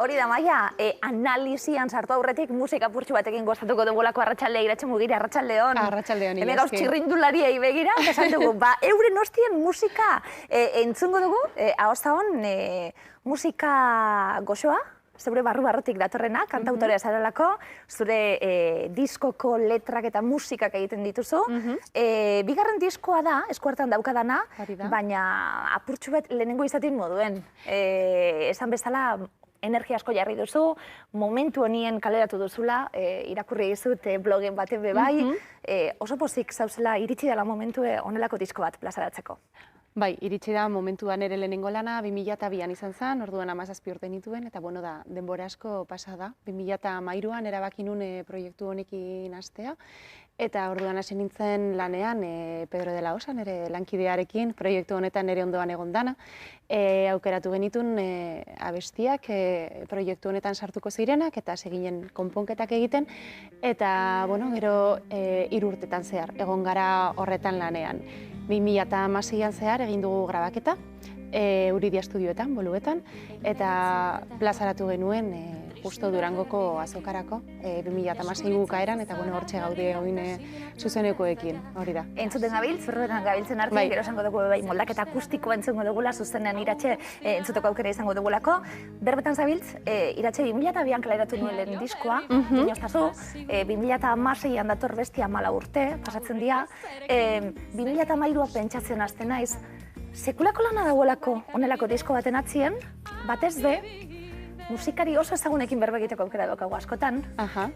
Hori da, Maia, analisian sartu aurretik musika purtsu batekin gozatuko dugulako arratsaldea iratzen mugire, arratsaldeon. Arratsaldeon, Hemen gauz txirrindulariei begira, esan dugu, euren ostien musika entzungo dugu, ahoztaon musika goxoa, zeure barru-barrotik datorrena, kantautorea zarelako, zure diskoko letrak eta musikak egiten dituzu. Bigarren diskoa da, eskuartan daukadana, baina apurtxu bet lehenengo izatin moduen. Esan bezala, energia asko jarri duzu, momentu honien kaleratu duzula, irakurri dizut blogen baten bebai, oso pozik zauzela iritsi dela momentu honelako disko bat plazaratzeko. Bai, iritsi da momentuan ere lehenengo lana, 2002an izan zen, orduan 17 urte nituen, eta bueno da, denbora asko pasa da. 2013an erabaki nuen proiektu honekin hastea, eta orduan hasi nintzen lanean Pedro de la Osa, nire lankidearekin, proiektu honetan nire ondoan egon dana. Aukeratu genitun abestiak proiektu honetan sartuko zirenak, eta seginen konponketak egiten, eta bueno, gero 3 urtetan zehar, egon gara horretan lanean. 2016an zehar egin dugu grabaketa, Euridia Estudioetan, Boluetan, eta plazaratu genuen justo Durangoko azokarako, 2016 bukaeran, eta bueno, hortxe gaude gaudin zuzenekoekin, hori da. Entzuten gabiltz, berroetan gabiltzen arte, gero esango dugu moldaketa akustikoa entzungo dugula, zuzenean Iratxe entzuteko aukera izango dugulako. Berbetan zabiltz, Iratxe 2002an kaleratu nuen lehen diskoa, dinoztazu, 2016an dator besti 14 urte, pasatzen dira, 2013a pentsatzen hasten naiz, sekulako lana dagoelako honelako disko baten atzien, batez be, musikari oso ezagunekin berba egiteko aukera daukagu askotan,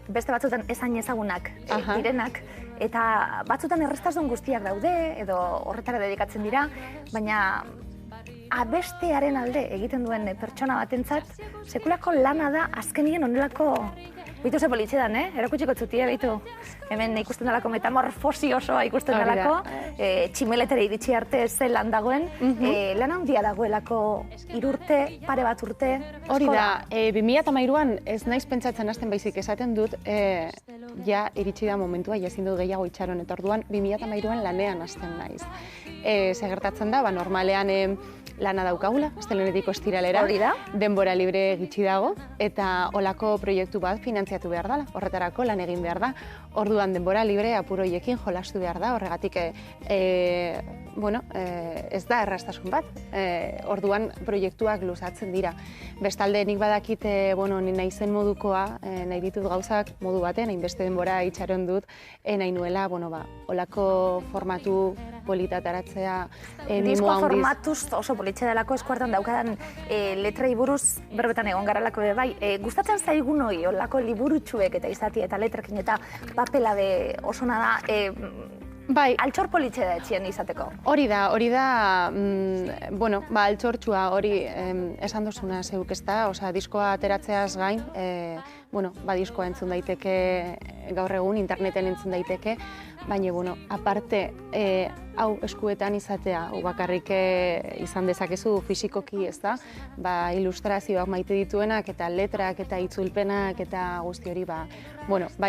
beste batzutan ezain ezagunak direnak, eta batzutan errestasun guztiak daude, edo horretara dedikatzen dira, baina abestearen alde egiten duen pertsona batentzat, sekulako lana da azkenien honelako, bitu ze politxe dan, erakutsiko txutia, bitu, hemen ikusten dalako metamorfosi osoa ikusten dalako, tximeletere iritsi arte zelan dagoen, lan handia dagoelako 3 urte, pare bat urte. Hori da, 2013an ez naiz pentsatzen hasten baizik esaten dut, ja iritsi da momentua, ja ezin dut gehiago itxaron, eta orduan 2013an lanean hasten naiz. Gertatzen da, normalean lana daukagula, astelehenetik ostiralera, denbora libre gitxi dago, eta olako proiektu bat finantziatu behar dela, horretarako lan egin behar da. Orduan denbora libre apuroiekin jolastu behar da, horregatik ez da erraztasun bat, orduan proiektuak luzatzen dira. Bestalde nik badakit ni naizen modukoa, nahi ditut gauzak modu baten, hainbeste denbora itxaron dut, nahi nuela, olako formatu politataratzea, disko formatuz oso politxe delako eskuartan daukadan letrai buruz berbetan egon garralako bai. Gustatzen zaigun hori, olako liburutxuek eta izati eta letrekin eta papela osona da, altxor politxe da etxien izateko. Hori da, altxortxua hori esan duzuna zeuk ez da, diskoa ateratzeaz gain, diskoa entzun daiteke gaur egun, interneten entzun daiteke, baina, aparte, hau eskuetan izatea, bakarrik izan dezakezu fisikoki ez da, ilustrazioak maite dituenak eta letrak eta itzulpenak eta guzti hori,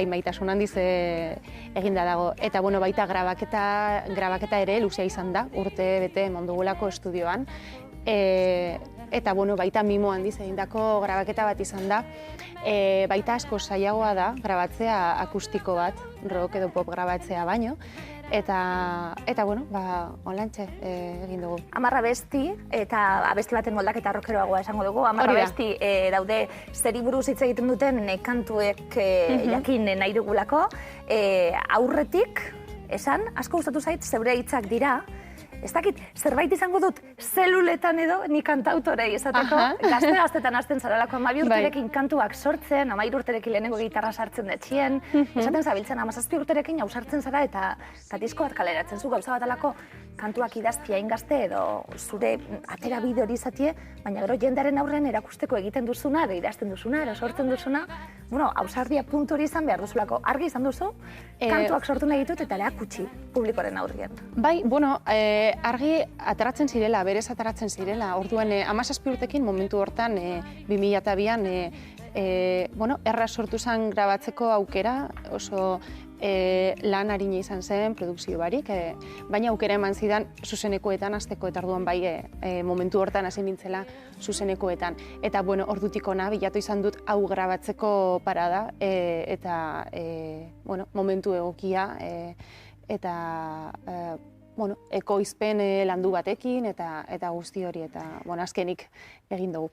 maitasun handiz eginda dago. Eta baita grabaketa ere luzea izan da, urte bete mondugulako estudioan, eta baita mimo handiz egindako grabaketa bat izan da, baita asko zailagoa da grabatzea akustiko bat, rock edo pop grabatzea baino, eta onlantxe egin dugu. 10 abesti, eta abesti baten moldaketa rockeroagoa esango dugu, 10 abesti daude zeri buruz hitz egiten duten kantuek jakin nahi dugulako, aurretik, esan, asko gustatu zait, zeure hitzak dira, ez dakit, zerbait izango dut zeluletan edo ni kantautorei esateko, gaztetan hasten zarelako 12 urterekin kantuak sortzen, 13 urterekin lehenengo gitarra sartzen detxien, esaten zabiltzen 17 urterekin hau sartzen zara eta disko bat kaleratzen zu, gauza bat alako kantuak idaztia ingazte edo zure atera bide hori izatie, baina gero jendearen aurrean erakusteko egiten duzuna, edo idazten duzuna, edo sortzen duzuna, ausardia puntu hori izan behar duzulako, argi izan duzu, kantuak sortu nahi ditut eta erakutsi publikoaren aurrean. Bai, argi ataratzen zirela, berez ataratzen zirela, orduan 17 urtekin momentu hortan 2002an erraz sortu zen grabatzeko aukera, oso lan harina izan zen, produkzio barik, baina aukera eman zidan zuzenekoetan hasteko, eta orduan bai momentu hortan hasi nintzela zuzenekoetan. Eta ordutik ona bilatu izan dut hau grabatzeko parada, eta momentu egokia, eta ekoizpen landu batekin, eta guzti hori, eta azkenik egin dugu.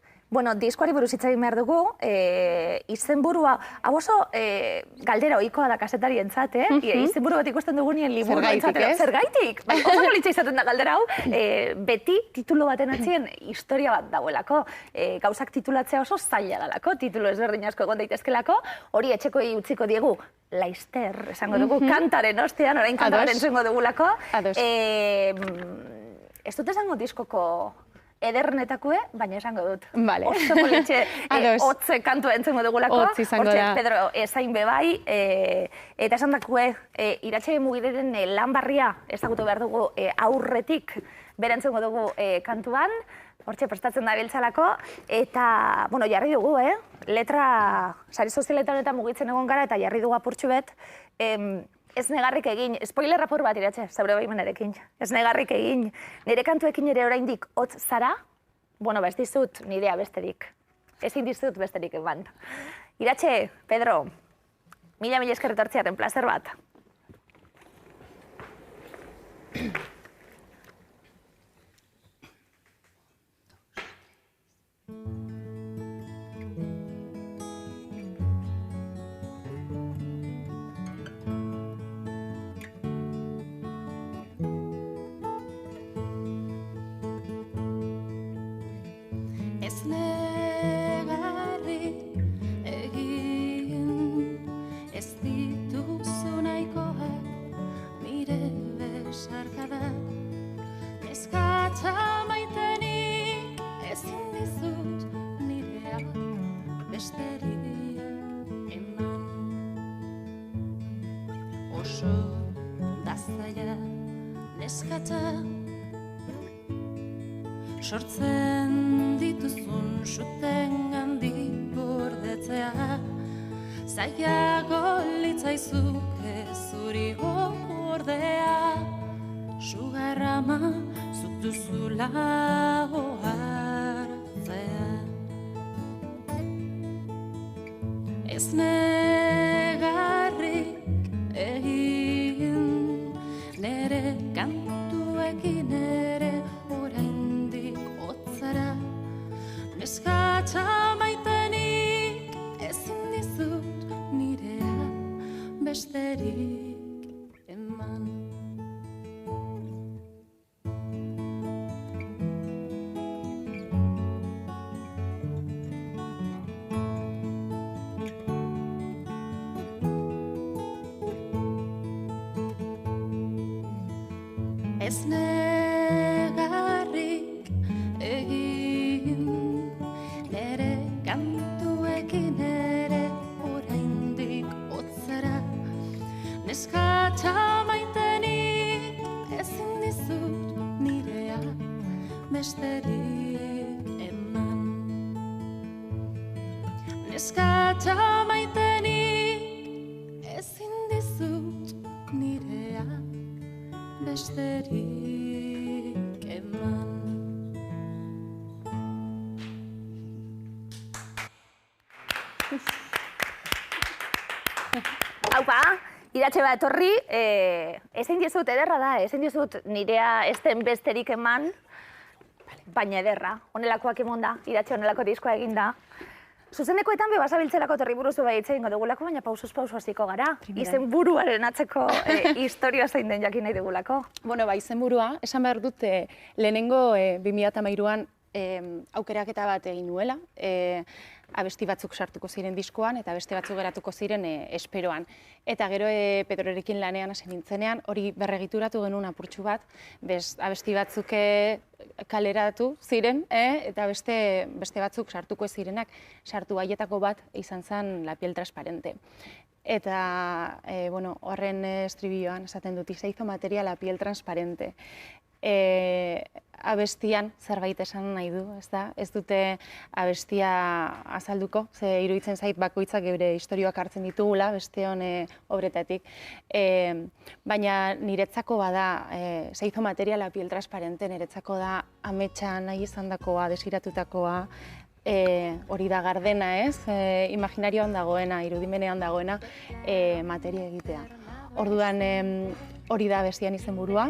Diskoari buruz hitz egin behar dugu, izenburua, hau oso galdera ohikoa da kazetarientzat, izenburu bat ikusten dugunien liburu entzat. Zergaitik? Oso politxa izaten da galdera hau, beti titulo baten atzien historia bat dagoelako. Gauzak titulatzea oso zaila dalako, titulo ezberdin asko egon daitezkelako, hori etxekoi utziko diegu, laizter, esango dugu, kantaren ostean, orain kantaren zengo dugulako. Ez dut esango diskoko edernetakue, baina esango dut. Oso politxe, hotze kantua entzengo dugulako. Hortxe, Pedro, ezain bebai. Eta esan dakue, Iratxe Mugideren lan barria ezagutu behar dugu aurretik bera entzengo dugu kantuan. Hortxe, prestatzen da biltzalako. Eta, jarri dugu, letra sare sozialetan eta mugitzen egon gara, eta jarri dugu apurtxu bet. Ez negarrik egin, spoiler rapor bat Iratxe, zaure baimenarekin. Ez negarrik egin, nire kantuekin ere oraindik hotz zara, ez dizut nirea besterik. Ezin dizut besterik eban. Iratxe, Pedro, mila esker etortzearen plazer bat. Sortzen dituzun suten handik gordetzea, zailago litzaizuke zuri ordea, sugarrama zutuzula ohartzea. Ez negarrik egin nere kantuekin ere eskatza maitenik ezin dizut nirea besterik eman. Ez negarrik egin nere kantuekin ere oraindik hotzara, neskatza maitenik ezin dizut nirea besterik eman. Neskatza maitenik ezin dizut nirea besterik eman. Haupa, Iratxe bat etorri, ezin dizut ederra da, ezin dizut nirea ez den besterik eman, baina ederra, honelakoak emon da, Iratxe honelako diskoa egin da. Zuzenekoetan be basabiltzelako terri buruzu behitze ingo dugulako, baina pausuz pausu hasiko gara. Izen buruaren atzeko historia zein den jakin nahi dugulako. Izen burua, esan behar dut lehenengo 2013an aukeraketa bat egin nuela. Abesti batzuk sartuko ziren diskoan eta beste batzuk geratuko ziren esperoan. Eta gero Pedrorekin lanean hasi nintzenean, hori berregituratu genuen apurtxu bat, abesti batzuk kaleratu ziren, eta beste batzuk sartuko zirenak, sartu haietako bat izan zen La piel transparente. Eta horren estribilloan esaten dut, se hizo materia la piel transparente. abestian zerbait esan nahi du, ezta? Ez dute abestia azalduko, ze iruditzen zait bakoitzak geure istorioak hartzen ditugula, besteon obretatik. Baina niretzako bada, se hizo materia la piel transparente, niretzako da ametsa nahi izandakoa, desiratutakoa, hori da gardena, ez? Imaginarioan dagoena, irudimenean dagoena materia egitea. Orduan hori da abestian izenburua,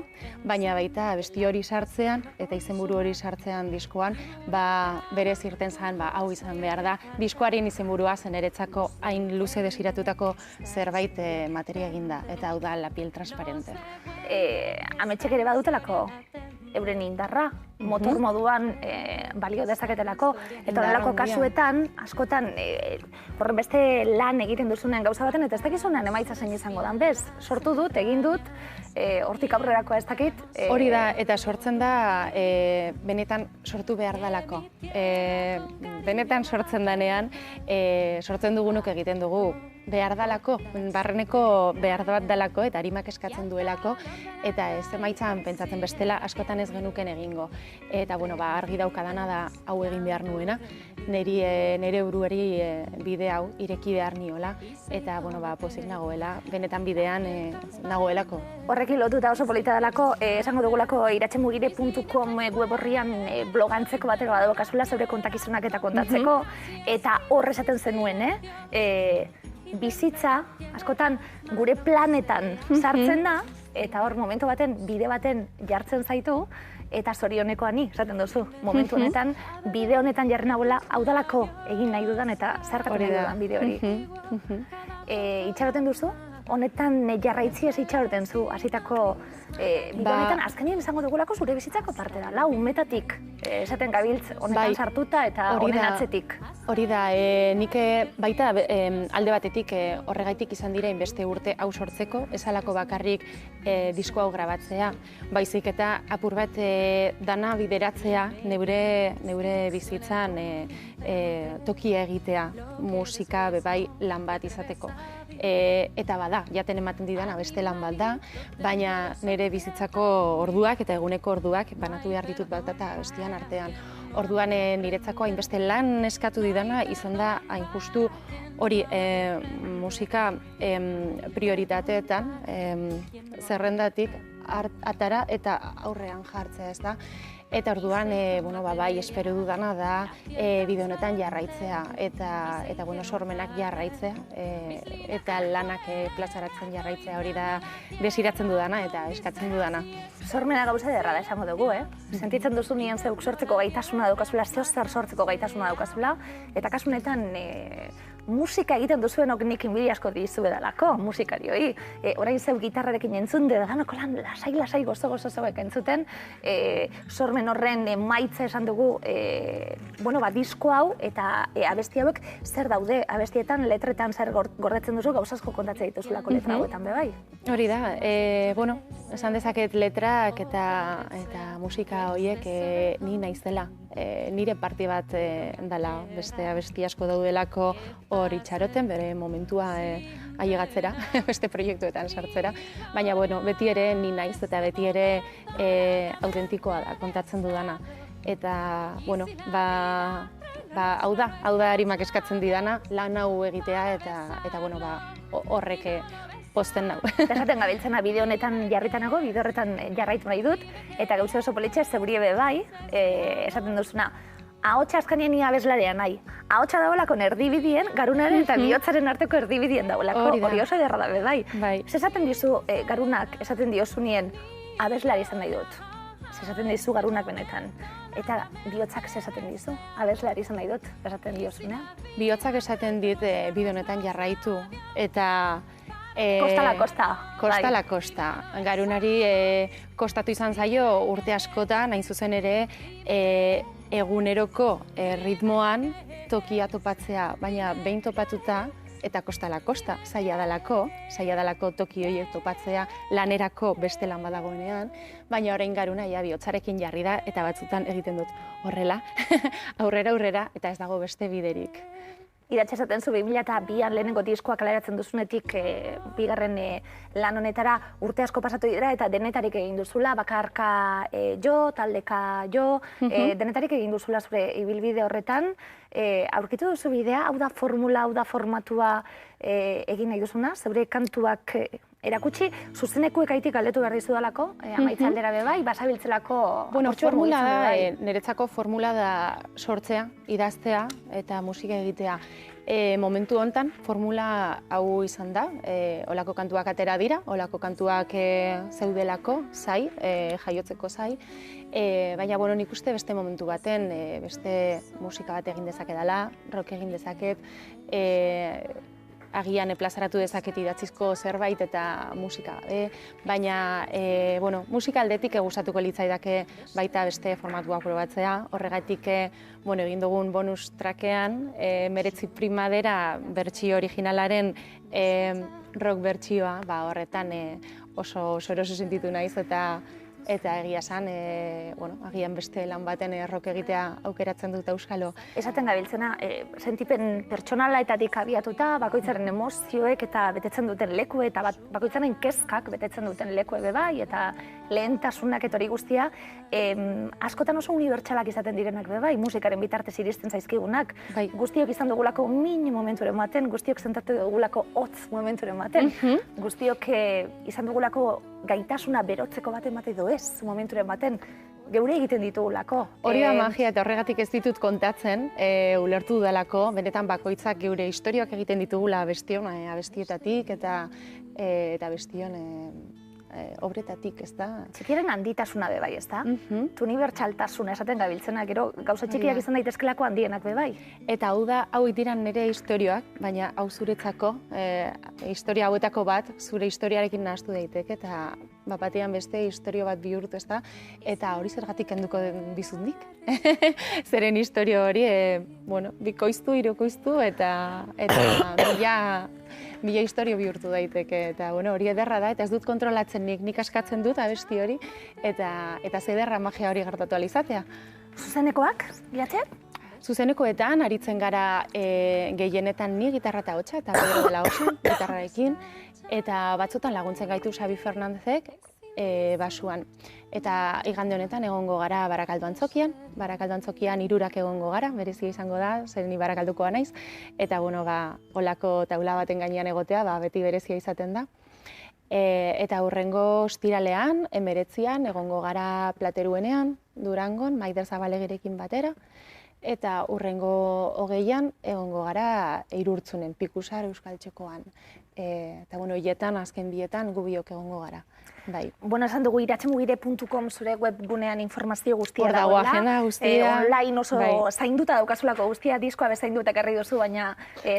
baina baita abesti hori sartzean eta izenburu hori sartzean diskoan, berez irten zen, hau izan behar da, diskoaren izenburua zen niretzako hain luze desiratutako zerbait materia eginda, eta hau da La piel transparente. Ametsek ere badutelako euren indarra, motor moduan balio dezaketelako, eta horrelako kasuetan, askotan, horren beste lan egiten duzunean gauza baten, eta ez dakizunean emaitza zein izango dan, bez? Sortu dut, egin dut, hortik aurrerakoa ez dakit. Hori da, eta sortzen da, benetan sortu behar dalako. Benetan sortzen danean, sortzen dugunok egiten dugu, behar dalako, barreneko behar bat dalako eta arimak eskatzen duelako, eta ez emaitzan pentsatzen bestela askotan ez genuken egingo. Eta argi daukadana da hau egin behar nuena, nire buruari bide hau ireki behar niola, eta pozik nagoela, benetan bidean nagoelako. Horrekin lotuta oso polita dalako, esango dugulako iratxemugire.com web horrian blogantzeko batero badabokazula zeure kontakizunak eta kontatzeko, eta hor esaten zenuen, bizitza, askotan gure planetan sartzen da, eta hor momentu baten, bide baten jartzen zaitu, eta zorionekoa ni, esaten duzu, momentu honetan, bide honetan jarri nagoela, hau dalako egin nahi dudan eta zertatu nahi dudan bide hori. Itxaroten duzu? Honetan jarraitzi ez itxaroten zu, hasitako bide honetan, azkenien izango dugulako zure bizitzako parte da, umetatik esaten gabiltz honetan sartuta eta honen atzetik. Hori da, nik baita alde batetik horregaitik izan dira inbeste urte hau sortzeko, ez alako bakarrik disko hau grabatzea, baizik eta apur bat dana bideratzea neure bizitzan tokia egitea, musika bebai lan bat izateko. Eta bada, jaten ematen didana beste lan bat da, baina nire bizitzako orduak eta eguneko orduak banatu behar ditut bat eta bestian artean. Orduan niretzako hainbeste lan eskatu didana izan da hain justu hori musika prioritateetan zerrendatik atara eta aurrean jartzea, ez da? Eta orduan, bai, espero dudana da bide honetan jarraitzea eta sormenak jarraitzea eta lanak plazaratzen jarraitzea, hori da desiratzen dudana eta eskatzen dudana. Sormena gauza ederra da esango dugu, Sentitzen duzu nien zeuk sortzeko gaitasuna daukazula, zer sortzeko gaitasuna daukazula, eta kasunetan musika egiten duzuenok nik inbidi asko dizuedalako musikarioi. Orain zeu gitarrarekin entzun, danoko lan lasai gozo zeuek entzuten, sormen horren maitza esan dugu, disko hau eta abesti hauek zer daude, abestietan, letretan zer gordetzen duzu, gauzazko kontatzea dituzulako letra hauetan bebai. Hori da, esan dezaket letrak eta musika horiek ni naizela. Nire parti bat dela, beste abesti asko daudelako hor itxaroten, bere momentua ailegatzera, beste proiektuetan sartzera, baina beti ere ni naiz eta beti ere autentikoa da, kontatzen dudana. Eta, hau da harimak eskatzen didana, lan hau egitea eta horrek posten nau. Esaten gabiltzena bide honetan jarritanago, bide horretan jarraitu nahi dut, eta gauza oso politxe zeburie bai, esaten duzuna, ahotsa azkanien abeslarea nahi. Ahotsa dagoelako erdibidien, garunaren eta bihotzaren arteko erdibidien dagoelako, hori oso ederra da bai. Esaten dizu garunak, esaten diozunien, abeslari izan nahi dut. Esaten dizu garunak benetan. Eta bihotzak esaten dizu, abeslari izan nahi dut, esaten diozunean. Bihotzak esaten dit bide honetan jarraitu, eta Kostala kosta. Kostala kosta. Garunari kostatu izan zaio urte askotan, hain zuzen ere eguneroko ritmoan tokia topatzea, baina behin topatuta eta kostala kosta, zaila dalako toki horiek topatzea lanerako beste lan badagoenean, baina orain garuna bihotzarekin jarri da eta batzutan egiten dut horrela, aurrera eta ez dago beste biderik. Idatxe esaten zu 2002an lehenengo diskoa kaleratzen duzunetik bigarren lan honetara urte asko pasatu dira eta denetarik egin duzula, bakarka jo, taldeka jo, denetarik egin duzula zure ibilbide horretan. Aurkitu duzu bidea, hau da formula, hau da formatua egin nahi duzuna, zeure kantuak erakutsi, zuzenekuek aitik galdetu behar dizudalako, amaitzaldera bebai, basabiltzelako... Bueno, formula da, niretzako formula da sortzea, idaztea eta musika egitea. Momentu hontan formula hau izan da, olako kantuak atera dira, olako kantuak zeudelako, zai, jaiotzeko zai, baina bueno, nik uste beste momentu baten, beste musika bat egin dezakedala, rock egin dezaket, agian plazaratu dezaket idatzizko zerbait eta musika gabe, baina bueno, musika aldetik gustatuko litzaidake baita beste formatuak probatzea, horregatik bueno, egin dugun bonus trackean, 19 Primavera bertsio originalaren rock bertsioa, horretan oso eroso sentitu naiz eta egia esan, bueno, agian beste lan baten rock egitea aukeratzen dut auskalo. Esaten gabiltzena, sentipen pertsonalaetatik abiatuta, bakoitzaren emozioek eta betetzen duten lekue eta bakoitzaren kezkak betetzen duten lekue bebai eta lehentasunak eta hori guztia, askotan oso unibertsalak izaten direnak bebai, musikaren bitartez iristen zaizkigunak. Guztiok izan dugulako min momenturen baten, guztiok sentatu dugulako hotz momenturen baten, guztiok izan dugulako gaitasuna berotzeko baten edo ez, momenturen baten, geure egiten ditugulako. Hori da magia eta horregatik ez ditut kontatzen, ulertu dudalako, benetan bakoitzak geure historioak egiten ditugula abestietatik eta bestion obretatik, ez da? Txikiaren handitasuna bebai, ez da? Unibertsaltasuna esaten gabiltzena, gero gauza txikiak izan daitezkelako handienak bebai. Eta hau diran nire historioak, baina hau zuretzako, historia hauetako bat, zure historiarekin nahastu daiteke, eta batean beste historio bat bihurtu, ez da? Eta hori zergatik kenduko dizundik. Zeren historio hori, bueno, bikoiztu, hirukoiztu, eta mila historio bihurtu daiteke, eta hori ederra da, eta ez dut kontrolatzen nik askatzen dut abesti hori, eta zederra magia hori gertatu alizatea. Zuzenekoak, Iratxe? Zuzenekoetan, aritzen gara gehienetan ni gitarra eta hotxa, eta Pedro de la Osa, gitarrarekin, eta batzutan laguntzen gaitu Xabi Fernandezek basuan. Eta igande honetan egongo gara Barakaldo Antzokian. Barakaldo Antzokian 3 egongo gara, berezia izango da, zer ni Barakaldukoa naiz. Eta olako taula baten gainean egotea, beti berezia izaten da. Eta hurrengo ostiralean, 19an, egongo gara Plateruenean, Durangon, Maider Zabalegirekin batera. Eta hurrengo 20an, egongo gara Eirurtzunen, Pikusar Euskaltxokoan. Eta hietan, azken bietan, gubiok egongo gara. Bueno, esan dugu iratxemugire.com zure webgunean informazio guztia dagoela. Hor dago agenda guztia. Online oso zainduta daukazulako guztia, diskoa be zainduta ekarri duzu, baina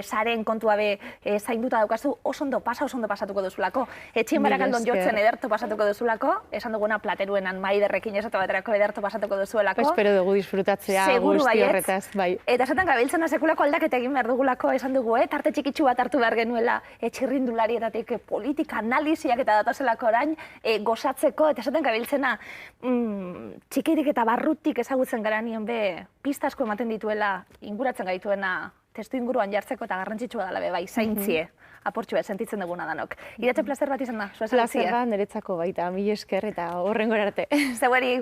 saren kontua be zainduta daukazu, oso ondo pasatuko duzulako. Etxien Barakaldon jotzen ederto pasatuko duzulako, esan duguna Plateruenan Maiderrekin esatu baterako ederto pasatuko duzuelako. Espero dugu disfrutatzea guzti horretaz, bai. Eta esaten gabiltzena sekulako aldaketa egin behar dugulako, esan dugu, tarte txikitsu bat hartu behar genuela txirrindularietatik politika analiziak eta datozelako orain, gozatzeko, eta esaten gabiltzena txikirik eta barrutik ezagutzen gara nion be, pista asko ematen dituela, inguratzen gaituena testu inguruan jartzeko eta garrantzitsua dela be, bai, zaintzie, aportxua, sentitzen duguna danok. Iratxe plazer bat izan da, zua esan Plazer bat niretzako baita, mila esker eta horrengora arte. Zeueri,